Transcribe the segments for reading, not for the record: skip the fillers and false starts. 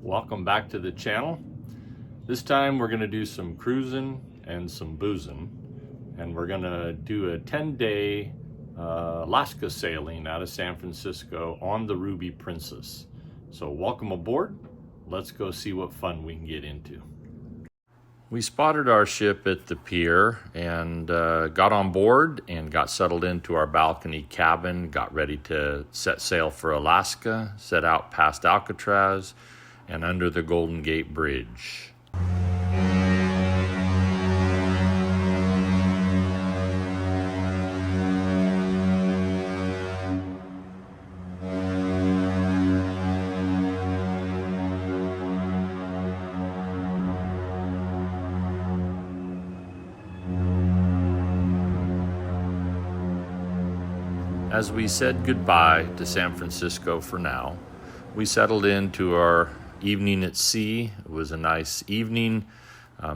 Welcome back to the channel. This time we're going to do some cruising and some boozing, and we're going to do a 10-day Alaska sailing out of San Francisco on the Ruby Princess. So welcome aboard. Let's go see what fun we can get into. We spotted our ship at the pier and got on board and got settled into our balcony cabin, got ready to set sail for Alaska, set out past Alcatraz and under the Golden Gate Bridge. As we said goodbye to San Francisco for now, we settled into our evening at sea. It was a nice evening,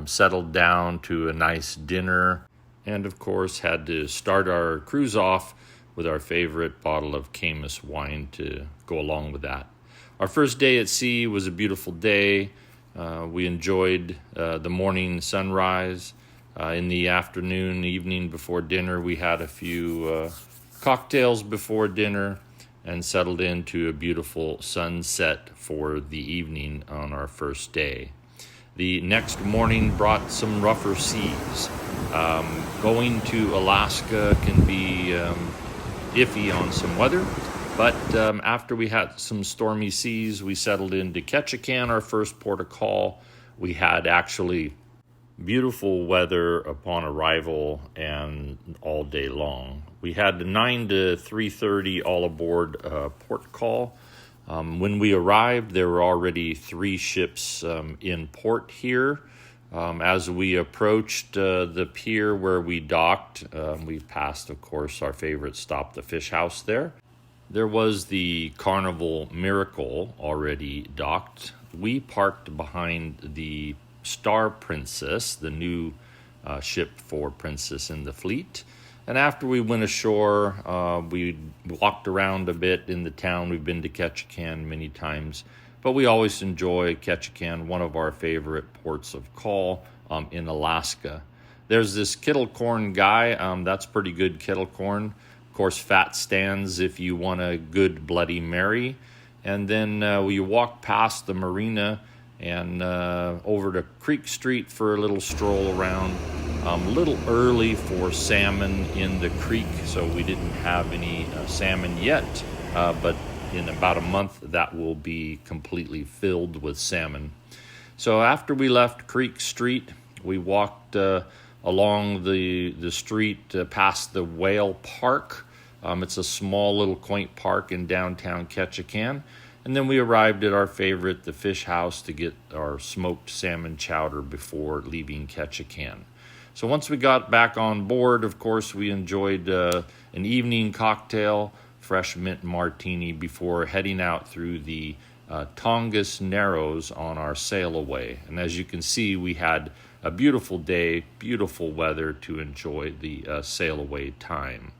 settled down to a nice dinner, and of course had to start our cruise off with our favorite bottle of Caymus wine to go along with that. Our first day at sea was a beautiful day. We enjoyed the morning sunrise. In the afternoon, evening before dinner, we had a few cocktails before dinner and settled into a beautiful sunset for the evening on our first day. The next morning brought some rougher seas. Going to Alaska can be iffy on some weather, but after we had some stormy seas, we settled into Ketchikan, our first port of call. We had actually beautiful weather upon arrival and all day long. We had the 9 to 3:30 all aboard port call. When we arrived, there were already 3 ships in port here. As we approached the pier where we docked, we passed, of course, our favorite stop, the Fish House there. There was the Carnival Miracle already docked. We parked behind the Star Princess, the new ship for Princess in the fleet. And after we went ashore, we walked around a bit in the town. We've been to Ketchikan many times, but we always enjoy Ketchikan, one of our favorite ports of call in Alaska. There's this kettle corn guy. That's pretty good kettle corn. Of course, fat stands if you want a good Bloody Mary. And then we walk past the marina and over to Creek Street for a little stroll around. A little early for salmon in the creek, so we didn't have any salmon yet, but in about a month that will be completely filled with salmon. So after we left Creek Street, we walked along the street past the Whale Park. It's a small little quaint park in downtown Ketchikan. And then we arrived at our favorite, the Fish House, to get our smoked salmon chowder before leaving Ketchikan. So once we got back on board, of course, we enjoyed an evening cocktail, fresh mint martini, before heading out through the Tongass Narrows on our sail away. And as you can see, we had a beautiful day, beautiful weather to enjoy the sail away time.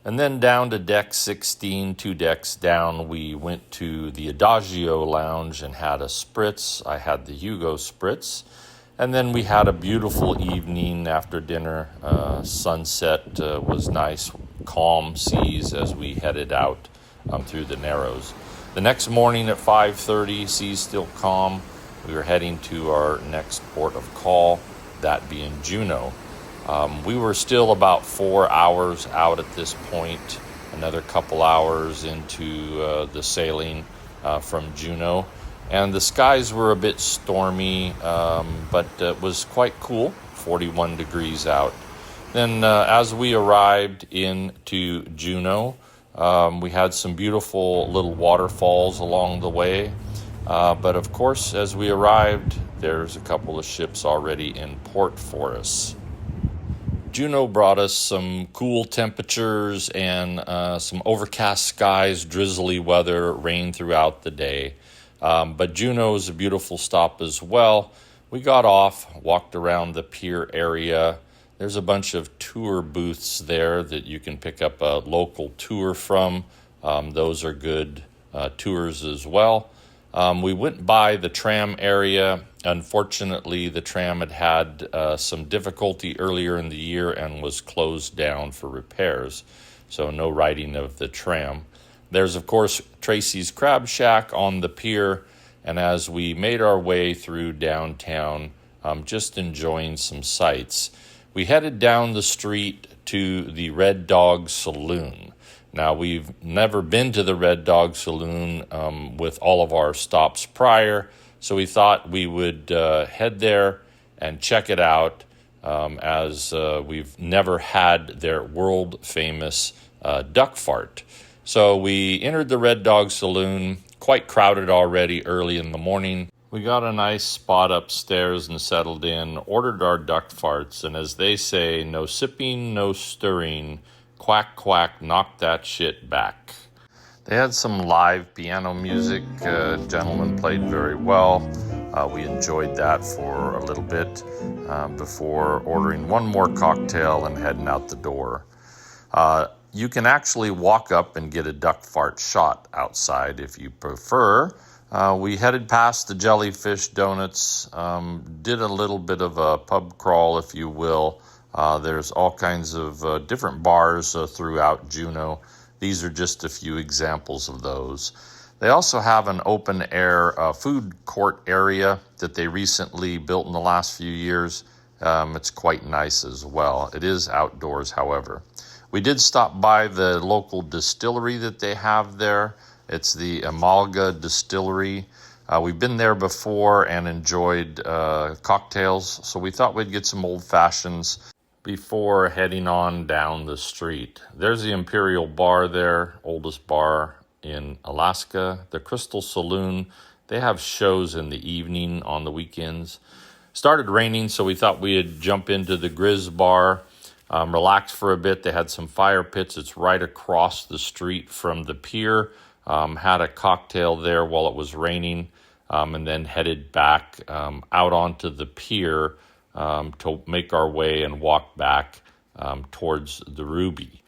And then down to deck 16, 2 decks down, we went to the Adagio Lounge and had a spritz. I had the Hugo spritz. And then we had a beautiful evening after dinner. Sunset was nice, calm seas as we headed out through the Narrows. The next morning at 5:30, seas still calm. We were heading to our next port of call, that being Juneau. We were still about 4 hours out at this point, another couple hours into the sailing from Juneau. And the skies were a bit stormy, but it was quite cool, 41 degrees out. Then as we arrived into Juneau, we had some beautiful little waterfalls along the way. But of course, as we arrived, there's a couple of ships already in port for us. Juneau brought us some cool temperatures and some overcast skies, drizzly weather, rain throughout the day. But Juneau is a beautiful stop as well. We got off, walked around the pier area. There's a bunch of tour booths there that you can pick up a local tour from. Those are good tours as well. We went by the tram area. Unfortunately, the tram had some difficulty earlier in the year and was closed down for repairs, so no riding of the tram. There's, of course, Tracy's Crab Shack on the pier, and as we made our way through downtown, just enjoying some sights, we headed down the street to the Red Dog Saloon. Now, we've never been to the Red Dog Saloon with all of our stops prior, so we thought we would head there and check it out as we've never had their world-famous duck fart. So we entered the Red Dog Saloon, quite crowded already early in the morning. We got a nice spot upstairs and settled in, ordered our duck farts, and as they say, no sipping, no stirring, quack, quack, knock that shit back. They had some live piano music. Gentleman played very well. We enjoyed that for a little bit before ordering one more cocktail and heading out the door. You can actually walk up and get a duck fart shot outside if you prefer. We headed past the Jellyfish Donuts, did a little bit of a pub crawl, if you will. There's all kinds of different bars throughout Juneau. These are just a few examples of those. They also have an open-air food court area that they recently built in the last few years. It's quite nice as well. It is outdoors, however. We did stop by the local distillery that they have there. It's the Amalga Distillery. We've been there before and enjoyed cocktails, so we thought we'd get some old fashions before heading on down the street. There's the Imperial Bar there, oldest bar in Alaska. The Crystal Saloon, they have shows in the evening on the weekends. Started raining, so we thought we'd jump into the Grizz Bar, relax for a bit. They had some fire pits. It's right across the street from the pier. Had a cocktail there while it was raining, and then headed back out onto the pier to make our way and walk back towards the Ruby.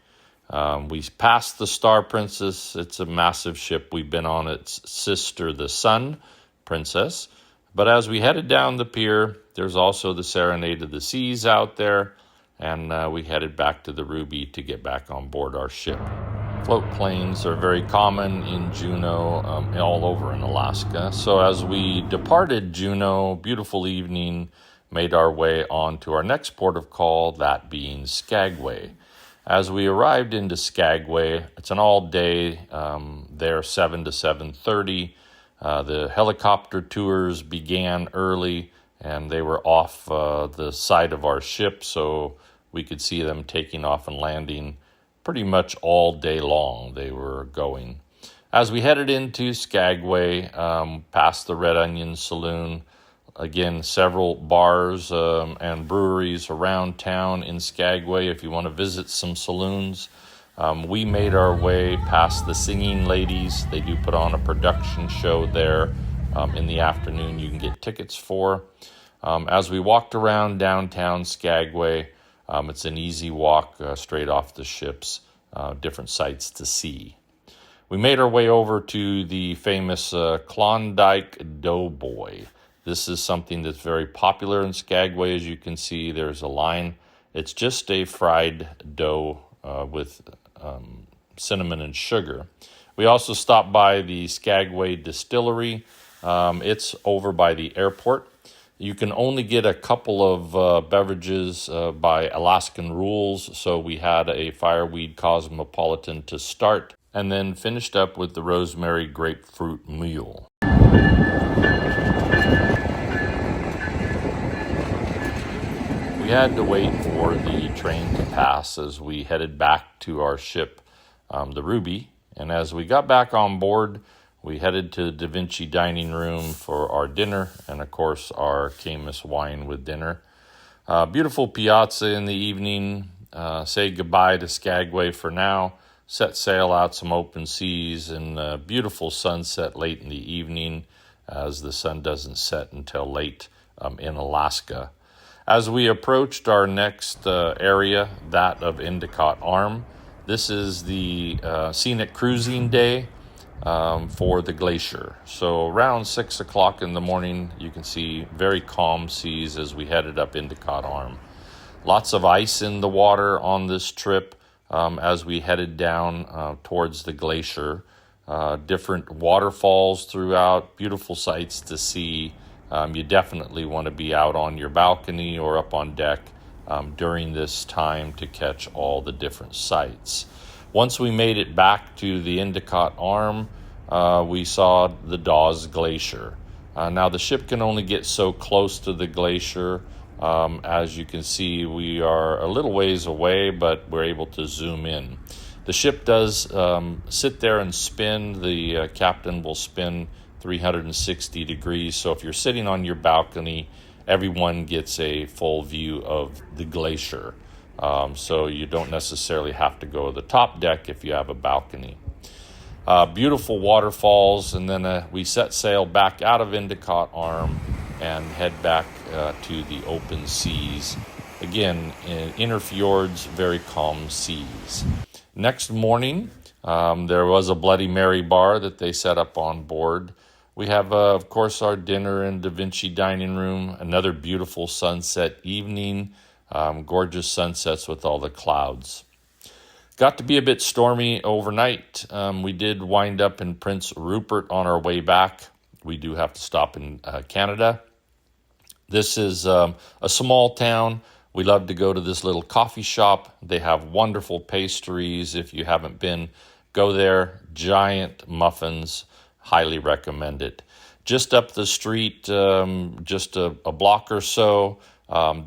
We passed the Star Princess. It's a massive ship. We've been on its sister, the Sun Princess. But as we headed down the pier, there's also the Serenade of the Seas out there, and we headed back to the Ruby to get back on board our ship. Float planes are very common in Juneau, all over in Alaska. So as we departed Juneau, beautiful evening, made our way on to our next port of call, that being Skagway. As we arrived into Skagway, it's an all-day there, 7 to 7:30. The helicopter tours began early, and they were off the side of our ship, so we could see them taking off and landing pretty much all day long. They were going. As we headed into Skagway, past the Red Onion Saloon, again, several bars and breweries around town in Skagway if you want to visit some saloons. We made our way past the Singing Ladies. They do put on a production show there in the afternoon you can get tickets for. As we walked around downtown Skagway, it's an easy walk straight off the ships, different sights to see. We made our way over to the famous Klondike Doughboy. This is something that's very popular in Skagway. As you can see, there's a line. It's just a fried dough with cinnamon and sugar. We also stopped by the Skagway Distillery. It's over by the airport. You can only get a couple of beverages by Alaskan rules, so we had a Fireweed Cosmopolitan to start, and then finished up with the Rosemary Grapefruit Mule. We had to wait for the train to pass as we headed back to our ship, the Ruby, and as we got back on board, we headed to the Da Vinci Dining Room for our dinner, and of course our Camus wine with dinner. Beautiful piazza in the evening. Say goodbye to Skagway for now. Set sail out some open seas, and beautiful sunset late in the evening, as the sun doesn't set until late in Alaska. As we approached our next area, that of Endicott Arm, this is the scenic cruising day. for the Glacier. So around 6 o'clock in the morning, you can see very calm seas as we headed up Endicott Arm. Lots of ice in the water on this trip as we headed down towards the Glacier. Different waterfalls throughout, beautiful sights to see. You definitely want to be out on your balcony or up on deck during this time to catch all the different sights. Once we made it back to the Endicott Arm, we saw the Dawes Glacier. Now the ship can only get so close to the glacier. As you can see, we are a little ways away, but we're able to zoom in. The ship does sit there and spin. The captain will spin 360 degrees. So if you're sitting on your balcony, everyone gets a full view of the glacier. So you don't necessarily have to go to the top deck if you have a balcony. Beautiful waterfalls, and then we set sail back out of Endicott Arm and head back to the open seas. Again, in inner fjords, very calm seas. Next morning, there was a Bloody Mary bar that they set up on board. We have, of course, our dinner in Da Vinci dining room, another beautiful sunset evening, gorgeous sunsets with all the clouds. Got to be a bit stormy overnight. We did wind up in Prince Rupert on our way back. We do have to stop in Canada. This is a small town. We love to go to this little coffee shop. They have wonderful pastries. If you haven't been, go there. Giant muffins. Highly recommend it. Just up the street, just a block or so,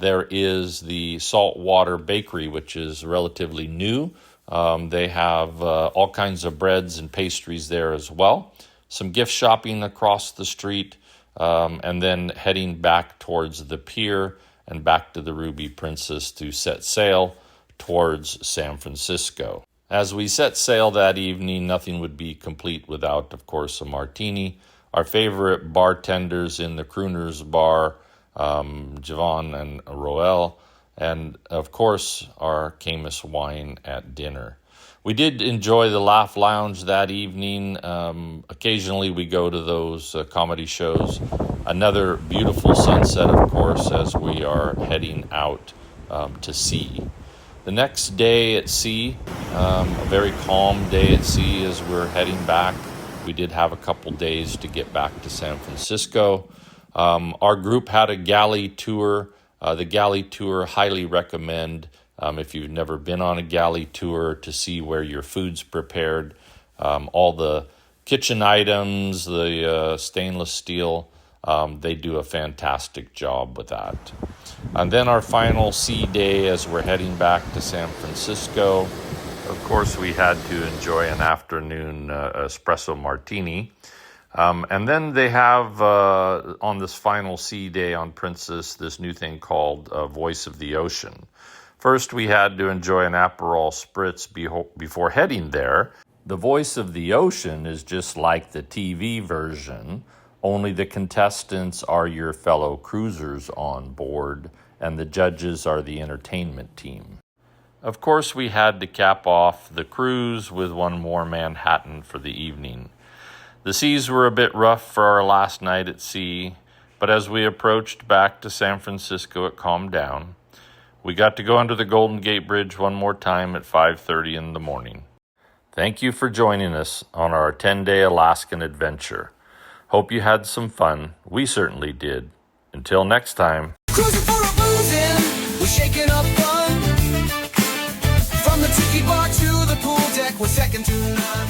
there is the Saltwater Bakery, which is relatively new. They have all kinds of breads and pastries there as well. Some gift shopping across the street, and then heading back towards the pier and back to the Ruby Princess to set sail towards San Francisco. As we set sail that evening, nothing would be complete without, of course, a martini. Our favorite bartenders in the Crooners Bar, Javon and Roel, and, of course, our Camus wine at dinner. We did enjoy the Laugh Lounge that evening. Occasionally we go to those comedy shows. Another beautiful sunset, of course, as we are heading out to sea. The next day at sea, a very calm day at sea as we're heading back. We did have a couple days to get back to San Francisco. Our group had a galley tour. The galley tour, highly recommend if you've never been on a galley tour, to see where your food's prepared. All the kitchen items, the stainless steel, they do a fantastic job with that. And then our final sea day as we're heading back to San Francisco. Of course, we had to enjoy an afternoon espresso martini. And then they have, on this final sea day on Princess, this new thing called Voice of the Ocean. First, we had to enjoy an Aperol Spritz before heading there. The Voice of the Ocean is just like the TV version, only the contestants are your fellow cruisers on board, and the judges are the entertainment team. Of course, we had to cap off the cruise with one more Manhattan for the evening. The seas were a bit rough for our last night at sea, but as we approached back to San Francisco, it calmed down. We got to go under the Golden Gate Bridge one more time at 5:30 in the morning. Thank you for joining us on our 10-day Alaskan adventure. Hope you had some fun. We certainly did. Until next time. Cruising for a boozing, we're shaking up fun. From the tiki bar to the pool deck, we're second to none.